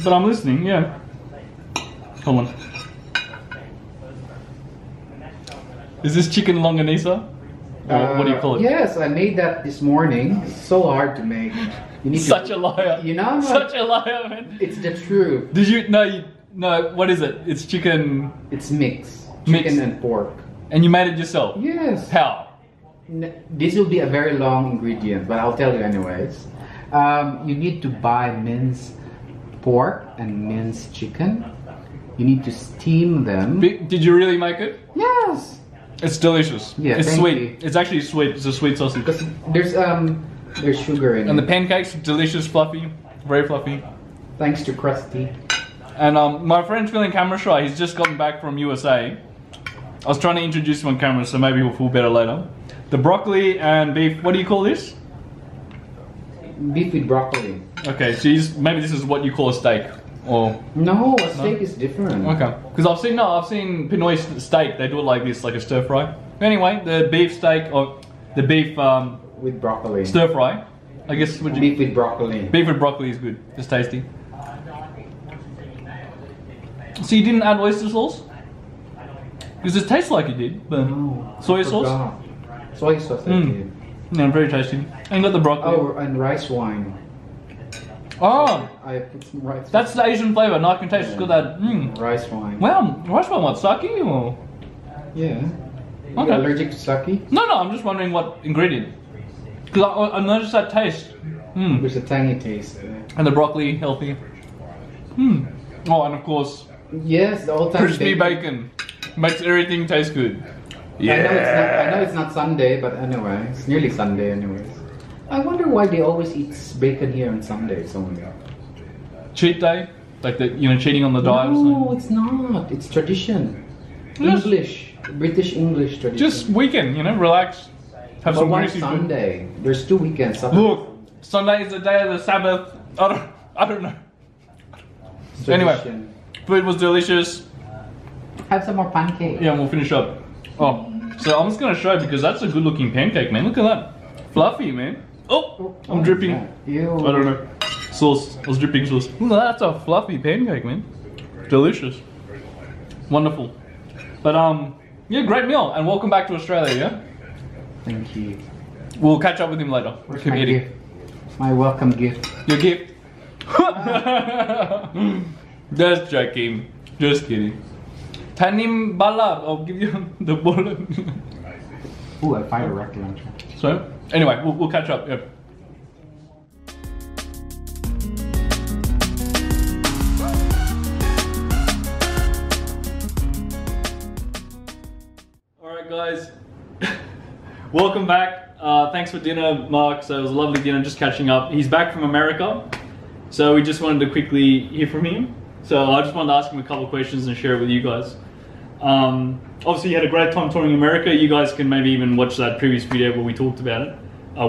But I'm listening, yeah. Hold on. Is this chicken longanisa? Or what do you call it? Yes, I made that this morning. It's so hard to make. You need Such a liar. You know, such a liar, man. It's the truth. Did you? No, no. What is it? It's chicken. It's mixed. Chicken and pork. And you made it yourself? Yes. How? This will be a very long ingredient, but I'll tell you anyways. You need to buy minced pork and minced chicken. You need to steam them. Did you really make it? Yes. It's delicious. Yeah, it's thank sweet. you. It's actually sweet. It's a sweet sausage. Because there's sugar in it. And the pancakes, delicious, fluffy, very fluffy. Thanks to Krusty. And my friend's feeling camera shy. He's just gotten back from USA. I was trying to introduce him on camera, so maybe he'll feel better later. The broccoli and beef. What do you call this? Beef with broccoli. Okay, so maybe this is what you call a steak, or no, a steak is different. Okay, because I've seen Pinoy steak. They do it like this, like a stir fry. Anyway, the beef steak or the beef with broccoli. Stir fry. I guess beef with broccoli. Beef with broccoli is good. It's tasty. So you didn't add oyster sauce? Because it tastes like you did, but no, soy sauce. Soy sauce. I did. Yeah, very tasty. And got the broccoli. Oh, and rice wine. Oh, I put some rice. That's the Asian flavor. Now I can taste. It's got that. Rice wine. Well, rice wine, what, sake or? Yeah. Okay. You're allergic to sake? No, I'm just wondering what ingredient. Because I noticed that taste. There's a tangy taste. And the broccoli, healthy. Oh, and of course. Yes, the old time crispy bacon makes everything taste good. Yeah. I know it's not Sunday, but anyway, it's nearly Sunday anyways. I wonder why they always eat bacon here on Sundays only. Cheat day? Like cheating on the diet or something? No, it's not. It's tradition. English. British English tradition. Just weekend, relax. Have some greasy food. Sunday. There's 2 weekends. Look, Sunday is the day of the Sabbath. I don't know. Anyway, food was delicious. Have some more pancakes. Yeah, and we'll finish up. Oh, so I'm just gonna show because that's a good looking pancake, man. Look at that. Fluffy, man. Oh, I'm dripping. Ew. I don't know. Sauce. I was dripping sauce. Look at that. That's a fluffy pancake, man. Delicious. Wonderful. But yeah, great meal. And welcome back to Australia, yeah? Thank you. We'll catch up with him later. Where's my gift? My welcome gift. Your gift? Just joking. Just kidding. Tanim bala. I'll give you the bullet. Ooh, I find a rocket launcher. So, anyway, we'll catch up. Yep. Alright guys, welcome back. Thanks for dinner, Mark. So it was a lovely dinner, just catching up. He's back from America, so we just wanted to quickly hear from him. So I just wanted to ask him a couple of questions and share it with you guys. Obviously you had a great time touring America. You guys can maybe even watch that previous video where we talked about it,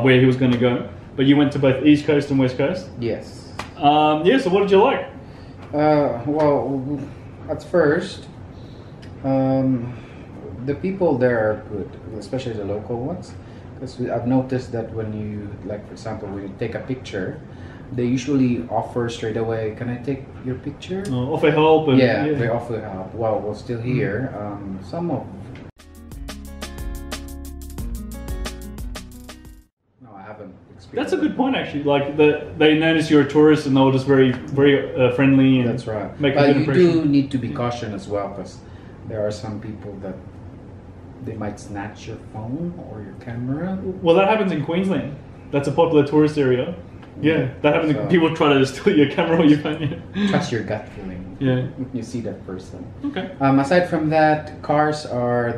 where he was going to go. But you went to both East Coast and West Coast? Yes. Yeah, so what did you like? Well, at first, the people there are good, especially the local ones. Because I've noticed that when you, like for example, when you take a picture, they usually offer straight away, can I take your picture? Offer help. And, yeah, they offer help. Well, we're still here. Some of... No, I haven't experienced. That's a good point, actually. Like, they notice you're a tourist and they were just very, very friendly. And that's right. Make but a good you impression. do need to be cautious as well, because there are some people that they might snatch your phone or your camera. Well, that happens in Queensland. That's a popular tourist area. Yeah, that happens. So, people try to steal your camera or your phone. Yeah. Trust your gut feeling. Yeah. You see that person. Okay. Aside from that, cars are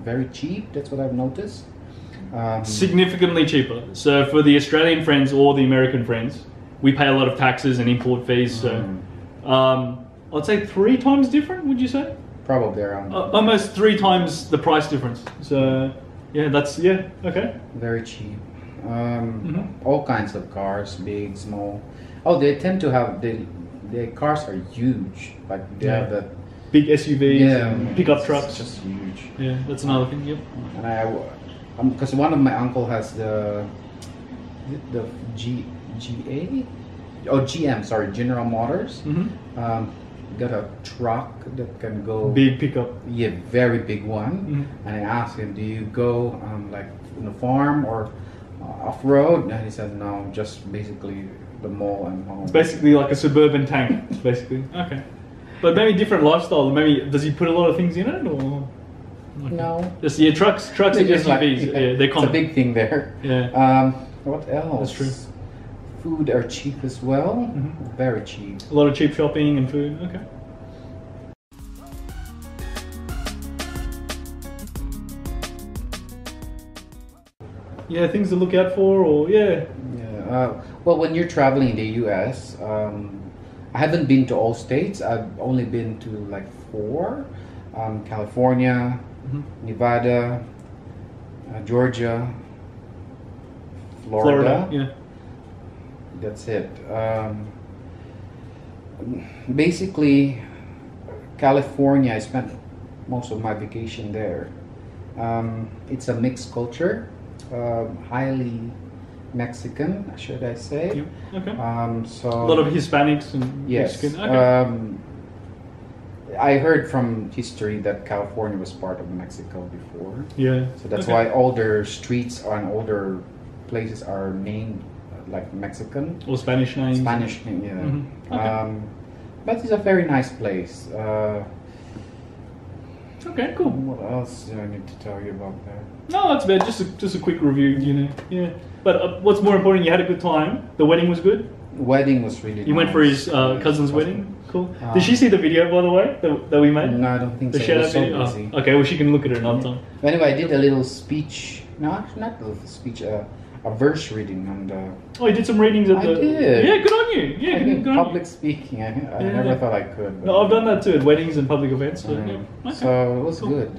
very cheap. That's what I've noticed. Significantly cheaper. So for the Australian friends or the American friends, we pay a lot of taxes and import fees. So I'd say 3 times different. Would you say? Probably around. Almost 3 times the price difference. So yeah, that's okay. Very cheap. All kinds of cars, big, small. Oh, they tend to have the cars are huge. Like they have that big SUVs, pickup trucks. It's just huge. Yeah, that's another thing. Yep. And because one of my uncle has the GA. oh, GM, sorry, General Motors. Mm-hmm. Got a truck that can go. Big pickup. Yeah, very big one. Mm-hmm. And I asked him, do you go like in the farm or off-road? And he said, no, just basically the mall and home. It's basically like a suburban tank, basically. Okay. But maybe different lifestyle. Maybe, does he put a lot of things in it, or? No. Just, yeah, trucks and SUVs. Like, yeah, they're common. It's a big thing there. Yeah. What else? That's true. Food are cheap as well. Mm-hmm. Very cheap. A lot of cheap shopping and food. Okay. Yeah, things to look out for, or yeah. Yeah. Well, when you're traveling in the U.S., I haven't been to all states. I've only been to like 4: California, Mm-hmm. Nevada, Georgia, Florida. Yeah. That's it. Basically, California, I spent most of my vacation there. It's a mixed culture, highly Mexican, should I say. Yeah. Okay. So A lot of Hispanics and yes. Mexican. Okay. I heard from history that California was part of Mexico before. Yeah. So that's Okay. why all their streets and older places are named like Mexican. Or Spanish names. Spanish name, yeah. Mhm. Okay. But it's a very nice place. Okay, cool. What else do I need to tell you about that? No, that's bad. Just a quick review, you know. Yeah. But what's more important, you had a good time. The wedding was good. Wedding was really You went for his cousin's wedding. Cool. Did she see the video, by the way, that we made? No, I don't think The so. It shout was out so video? busy. Oh, okay, well, she can look at it another time. Anyway, I did a little speech. No, actually not a little speech. A verse reading on the. Oh, you did some readings at I the. did. Yeah, good on you. Yeah, I did good on public you. speaking. I Yeah. never thought I could. No, I've done that too at weddings and public events. So, Mm. yeah. Okay. So it was Cool. good.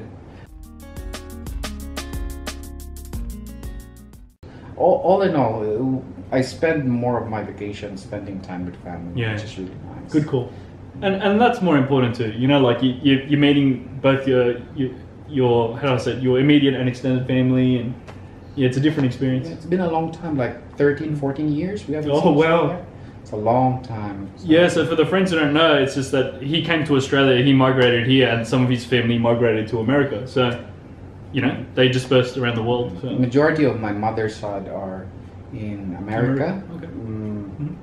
All in all, I spend more of my vacation spending time with family, Yeah. which is really nice. Good call. And that's more important too. You know, like you're meeting both your how do I say it, your immediate and extended family, and yeah, it's a different experience. Yeah, it's been a long time, like 13, 14 years. We haven't Oh, seen each wow. other. It's a long time. So. Yeah, so for the friends who don't know, it's just that he came to Australia, he migrated here, and some of his family migrated to America. So, you know, they dispersed around the world. So. The majority of my mother's side are in America. Okay. Mm,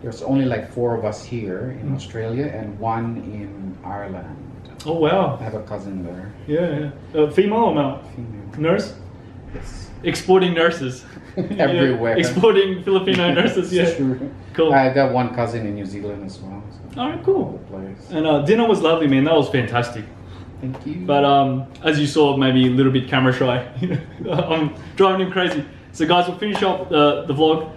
There's only like 4 of us here in Australia and 1 in Ireland. Oh, wow. I have a cousin there. Yeah, yeah. Female or male? Female. Nurse? Yes. Exporting nurses. Everywhere. Yeah, exporting Filipino nurses, yeah. It's true. Cool. I got 1 cousin in New Zealand as well. So All right, cool. good place. And dinner was lovely, man. That was fantastic. Thank you. But as you saw, maybe a little bit camera shy. I'm driving him crazy. So guys, we'll finish up the vlog.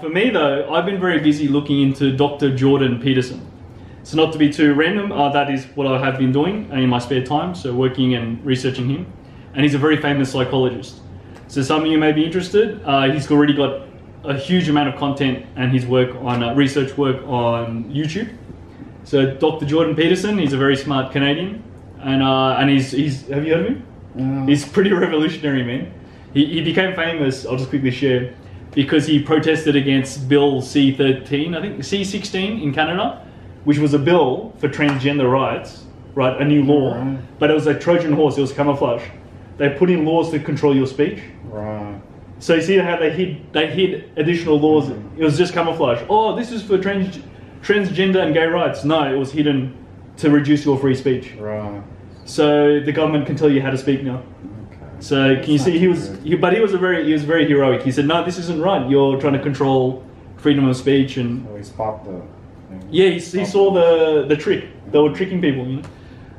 For me though, I've been very busy looking into Dr. Jordan Peterson. So not to be too random, that is what I have been doing in my spare time. So working and researching him. And he's a very famous psychologist. So some of you may be interested. He's already got a huge amount of content and his work on research work on YouTube. So Dr. Jordan Peterson, he's a very smart Canadian. And he's have you heard of him? No. He's pretty revolutionary, man. He became famous, I'll just quickly share, because he protested against Bill C-13, I think C-16 in Canada, which was a bill for transgender rights, right? A new law, Right. but it was a Trojan horse, it was camouflage. They put in laws to control your speech. Right. So you see how they hid additional laws, it was just camouflage. Oh, this is for transgender and gay rights. No, it was hidden to reduce your free speech. Right. So the government can tell you how to speak now. Okay. So can you That's see not he was good. but he was very heroic. He said, no, this isn't right. You're trying to control freedom of speech. And So he spot the. yeah, he saw the trick. They were tricking people, you know.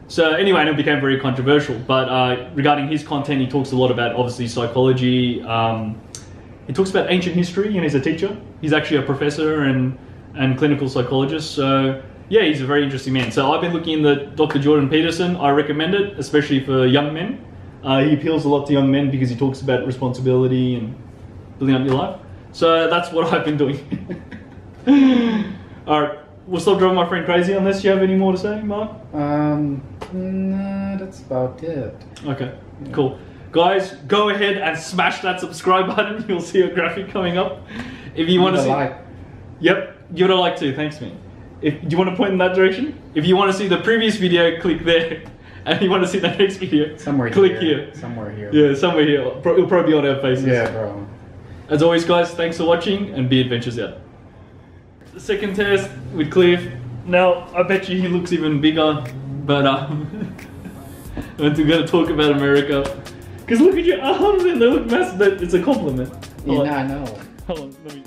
So anyway, and it became very controversial. But regarding his content, he talks a lot about obviously psychology. He talks about ancient history, and he's a teacher. He's actually a professor and clinical psychologist. So yeah, he's a very interesting man. So I've been looking into Dr. Jordan Peterson. I recommend it, especially for young men. He appeals a lot to young men because he talks about responsibility and building up your life. So that's what I've been doing. All right, we'll stop driving my friend crazy unless you have any more to say, Mark. No, that's about it. Okay, cool. Guys, go ahead and smash that subscribe button. You'll see a graphic coming up. If you want to see, Like. yep. give it a like too. Thanks, man. Do you want to point in that direction? If you want to see the previous video, click there. And if you want to see the next video, click here. Somewhere here. Yeah, somewhere here. It'll probably be on our faces. Yeah, bro. As always, guys, thanks for watching, and be adventures out. The second test with Cliff. Now, I bet you he looks even bigger, but we're going to talk about America. Because look at your arms, and they look massive. It's a compliment. Yeah, I know. Hold on, let me...